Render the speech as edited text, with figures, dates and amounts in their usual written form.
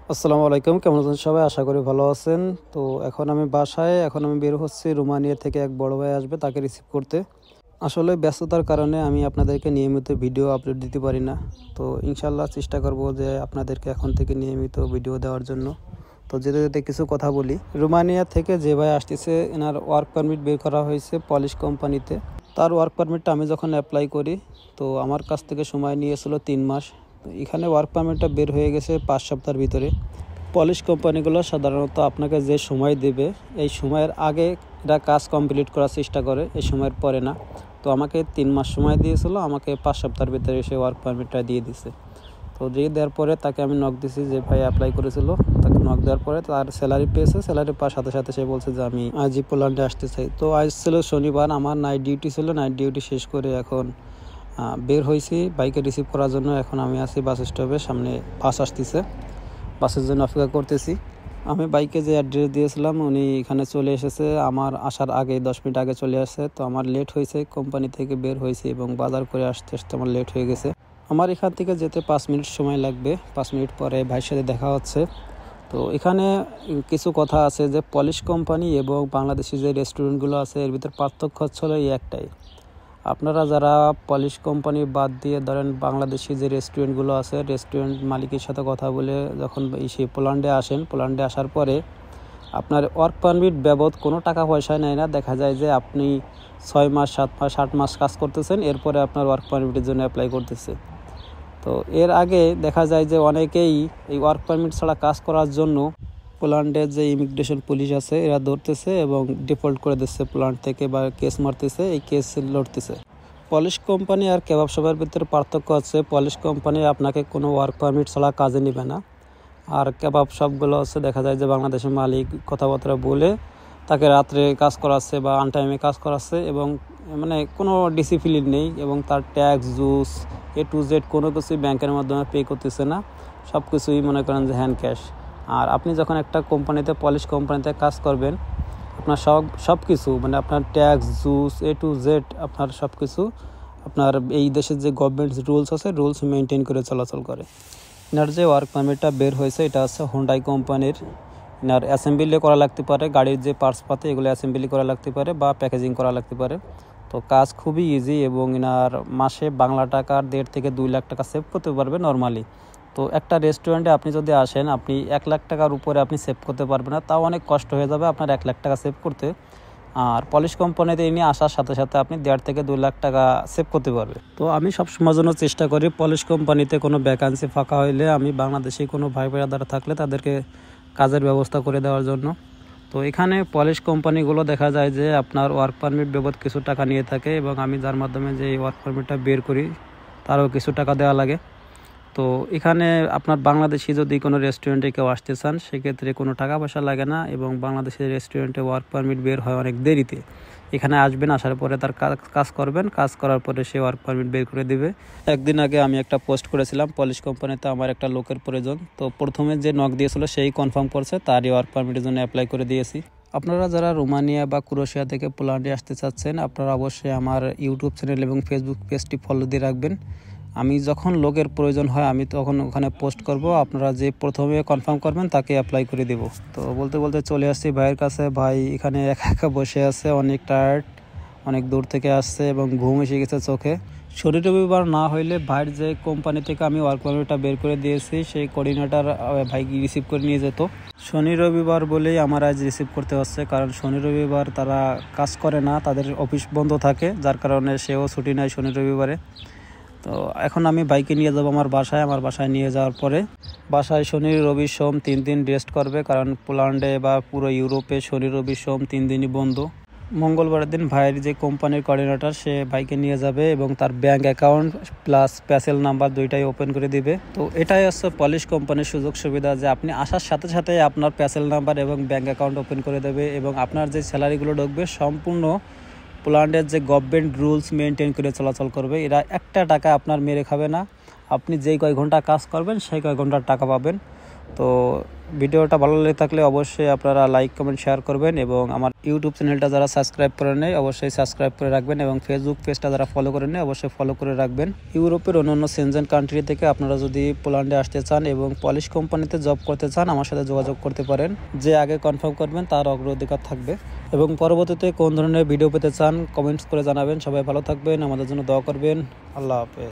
আসসালামু আলাইকুম, কেমন আছেন সবাই? আশা করি ভালো আছেন। তো এখন আমি বাসায়, এখন আমি বের হচ্ছি। রোমানিয়া থেকে এক বড় ভাই আসবে, তাকে রিসিভ করতে। আসলে ব্যস্ততার কারণে আমি আপনাদেরকে নিয়মিত ভিডিও আপলোড দিতে পারি না। তো ইনশাল্লাহ চেষ্টা করব যে আপনাদেরকে এখন থেকে নিয়মিত ভিডিও দেওয়ার জন্য। তো যেতে যেতে কিছু কথা বলি। রোমানিয়া থেকে যে ভাই আসতেছে, এনার ওয়ার্ক পারমিট বের করা হয়েছে পলিশ কোম্পানিতে। তার ওয়ার্ক পারমিটটা আমি যখন অ্যাপ্লাই করি, তো আমার কাছ থেকে সময় নিয়েছিল 3 মাস। এখানে ওয়ার্ক পারমিটটা বের হয়ে গেছে 5 সপ্তাহের ভিতরে। পলিশ কোম্পানিগুলো সাধারণত আপনাকে যে সময় দেবে, এই সময়ের আগে এরা কাজ কমপ্লিট করার চেষ্টা করে, এই সময়ের পরে না। তো আমাকে 3 মাস সময় দিয়েছিল, আমাকে 5 সপ্তাহের ভিতরে সে ওয়ার্ক পারমিটটা দিয়ে দিছে। তো দিয়ে দেওয়ার পরে তাকে আমি নক দিছি, যে ভাই অ্যাপ্লাই করেছিল। তাকে নক দেওয়ার পরে তার স্যালারি পেয়েছে। স্যালারি পাওয়ার সাথে সাথে সে বলছে যে আমি আজই পোল্যান্ডে আসতে চাই। তো আজ ছিল শনিবার, আমার নাইট ডিউটি ছিল। নাইট ডিউটি শেষ করে এখন বের হয়েছি বাইকে রিসিভ করার জন্য। এখন আমি আছি বাস স্টপে, সামনে বাস আসতেছে, বাসের জন্য অপেক্ষা করতেছি। আমি বাইকে যে অ্যাড্রেস দিয়েছিলাম উনি এখানে চলে এসেছে, আমার আসার আগে 10 মিনিট আগে চলে আসছে। তো আমার লেট হয়েছে, কোম্পানি থেকে বের হয়েছে এবং বাজার করে আসতে আসতে আমার লেট হয়ে গেছে। আমার এখান থেকে যেতে 5 মিনিট সময় লাগবে। 5 মিনিট পরে ভাইয়ের সাথে দেখা হচ্ছে। তো এখানে কিছু কথা আছে যে পলিশ কোম্পানি এবং বাংলাদেশি যে রেস্টুরেন্টগুলো আছে, এর ভিতর পার্থক্য হচ্ছে এই একটাই। আপনারা যারা পলিশ কোম্পানি বাদ দিয়ে ধরেন বাংলাদেশি যে রেস্টুরেন্টগুলো আছে, রেস্টুরেন্ট মালিকের সাথে কথা বলে যখন সেই পোল্যান্ডে আসেন, পোল্যান্ডে আসার পরে আপনার ওয়ার্ক পারমিট বাবদ কোনো টাকা পয়সা নেয় না। দেখা যায় যে আপনি 6 মাস, 7 মাস, 8 মাস কাজ করতেছেন, এরপরে আপনার ওয়ার্ক পারমিটের জন্য অ্যাপ্লাই করতেছে। তো এর আগে দেখা যায় যে অনেকেই এই ওয়ার্ক পারমিট ছাড়া কাজ করার জন্য পোল্যান্ডের যে ইমিগ্রেশন পুলিশ আছে এরা ধরতেছে এবং ডিফল্ট করে দিচ্ছে পোল্যান্ড থেকে, বা কেস মারতেছে, এই কেস লড়তেছে। পলিশ কোম্পানি আর কেবাব শপের ভিতরে পার্থক্য আছে, পলিশ কোম্পানি আপনাকে কোনো ওয়ার্ক পারমিট ছাড়া কাজে নেবে না। আর কেবাব শপগুলো হচ্ছে দেখা যায় যে বাংলাদেশের মালিক কথাবার্তা বলে তাকে রাত্রে কাজ করাচ্ছে বা আনটাইমে কাজ করাচ্ছে, এবং মানে কোনো ডিসিপ্লিন নেই, এবং তার tax, juice, A to Z কোনো কিছুই ব্যাংকের মাধ্যমে পে করতেছে না। সব কিছুই মনে করেন যে হ্যান্ড ক্যাশ। আর আপনি যখন একটা কোম্পানিতে, পলিশ কোম্পানিতে কাজ করবেন, আপনার সব কিছু মানে আপনার tax, juice, A to Z, আপনার সব কিছু আপনার এই দেশের যে গভর্নমেন্ট রুলস আছে, রুলস মেনটেন করে চলাচল করে। এনার যে ওয়ার্ক পারমিটটা বের হয়েছে এটা হচ্ছে হোন্ডাই কোম্পানির। এনার অ্যাসেম্বলি করা লাগতে পারে, গাড়ির যে পার্টস পাতে এগুলো অ্যাসেম্বলি করা লাগতে পারে বা প্যাকেজিং করা লাগতে পারে। তো কাজ খুবই ইজি, এবং এনার মাসে বাংলা টাকার 1.5 থেকে 2 লাখ টাকা সেভ করতে পারবে নর্মালি। তো একটা রেস্টুরেন্টে আপনি যদি আসেন, আপনি 1 লাখ টাকার উপরে আপনি সেভ করতে পারবেন না, তাও অনেক কষ্ট হয়ে যাবে আপনার 1 লাখ টাকা সেভ করতে। আর পলিশ কোম্পানিতে নিয়ে আসার সাথে সাথে আপনি 1.5 থেকে 2 লাখ টাকা সেভ করতে পারবে। তো আমি সবসময়ের জন্য চেষ্টা করি পলিশ কোম্পানিতে কোনো ভ্যাকান্সি ফাঁকা হইলে আমি বাংলাদেশি কোনো ভাই ব্রাদার থাকলে তাদেরকে কাজের ব্যবস্থা করে দেওয়ার জন্য। তো এখানে পলিশ কোম্পানিগুলো দেখা যায় যে আপনার ওয়ার্ক পারমিট বাবদ কিছু টাকা নিয়ে থাকে, এবং আমি যার মাধ্যমে যে ওয়ার্ক পারমিটটা বের করি তারও কিছু টাকা দেওয়া লাগে। তো এখানে আপনার বাংলাদেশি যদি কোনো রেস্টুরেন্টে কেউ আসতে চান, সেক্ষেত্রে কোনো টাকা পয়সা লাগে না, এবং বাংলাদেশের রেস্টুরেন্টে ওয়ার্ক পারমিট বের হয় অনেক দেরিতে। এখানে আসবেন, আসার পরে তার কাজ করবেন, কাজ করার পরে সে ওয়ার্ক পারমিট বের করে দিবে। একদিন আগে আমি একটা পোস্ট করেছিলাম, পলিশ কোম্পানিতে আমার একটা লোকের প্রয়োজন। তো প্রথমে যে নক দিয়েছিল সেই কনফার্ম করছে, তারই ওয়ার্ক পারমিটের জন্য অ্যাপ্লাই করে দিয়েছি। আপনারা যারা রোমানিয়া বা ক্রোয়েশিয়া থেকে পোল্যান্ডে আসতে চাচ্ছেন, আপনারা অবশ্যই আমার ইউটিউব চ্যানেল এবং ফেসবুক পেজটি ফলো দিয়ে রাখবেন। আমি যখন লোকের প্রয়োজন হয় আমি তখন ওখানে পোস্ট করব, আপনারা যে প্রথমে কনফার্ম করবেন তাকে অ্যাপ্লাই করে দেব। তো বলতে বলতে চলে আসছি ভাইয়ের কাছে। ভাই এখানে একা একা বসে আছে, অনেক টায়ার্ড, অনেক দূর থেকে আসছে এবং ঘুম এসে গেছে চোখে। শনি রবিবার না হইলে ভাইয়ের যে কোম্পানি থেকে আমি ওয়ার্ক পারমিটটা বের করে দিয়েছি, সেই কোঅর্ডিনেটর ভাইকে রিসিভ করে নিয়ে যেত। শনি রবিবার বলেই আমার আজ রিসিভ করতে হচ্ছে, কারণ শনি রবিবার তারা কাজ করে না, তাদের অফিস বন্ধ থাকে, যার কারণে সেও ছুটি নেয় শনি রবিবারে। তো এখন আমি বাইকে নিয়ে যাবো আমার বাসায় নিয়ে যাওয়ার পরে বাসায় শনি রবি সোম 3 দিন রেস্ট করবে, কারণ পোল্যান্ডে বা পুরো ইউরোপে শনি রবি সোম 3 দিনই বন্ধ। মঙ্গলবারের দিন ভাইয়ের যে কোম্পানির কোঅর্ডিনেটর সে বাইকে নিয়ে যাবে এবং তার bank account plus parcel number দুইটাই ওপেন করে দিবে। তো এটাই হচ্ছে পলিশ কোম্পানির সুযোগ সুবিধা, যে আপনি আসার সাথে সাথে আপনার প্যাসেল নাম্বার এবং ব্যাঙ্ক অ্যাকাউন্ট ওপেন করে দেবে, এবং আপনার যে স্যালারিগুলো ঢুকবে সম্পূর্ণ পোল্যান্ডের যে গভর্নমেন্ট রুলস মেনটেন করে চলাচল করবে। এরা একটা টাকা আপনার মেরে খাবে না, আপনি যেই কয় ঘন্টা কাজ করবেন সেই কয় ঘন্টার টাকা পাবেন। তো ভিডিওটা ভালো লেগে থাকলে অবশ্যই আপনারা লাইক কমেন্ট শেয়ার করবেন এবং আমার ইউটিউব চ্যানেলটা যারা সাবস্ক্রাইব করে নেয় অবশ্যই সাবস্ক্রাইব করে রাখবেন এবং ফেসবুক পেজটা যারা ফলো করে নেয় অবশ্যই ফলো করে রাখবেন। ইউরোপের অন্যান্য সেনজেন কান্ট্রি থেকে আপনারা যদি পোল্যান্ডে আসতে চান এবং পলিশ কোম্পানিতে জব করতে চান আমার সাথে যোগাযোগ করতে পারেন। যে আগে কনফার্ম করবেন তার অগ্রাধিকার থাকবে। এবং পরবর্তীতে কোন ধরনের ভিডিও পেতে চান কমেন্টস করে জানাবেন। সবাই ভালো থাকবেন, আমাদের জন্য দোয়া করবেন। আল্লাহ হাফেজ।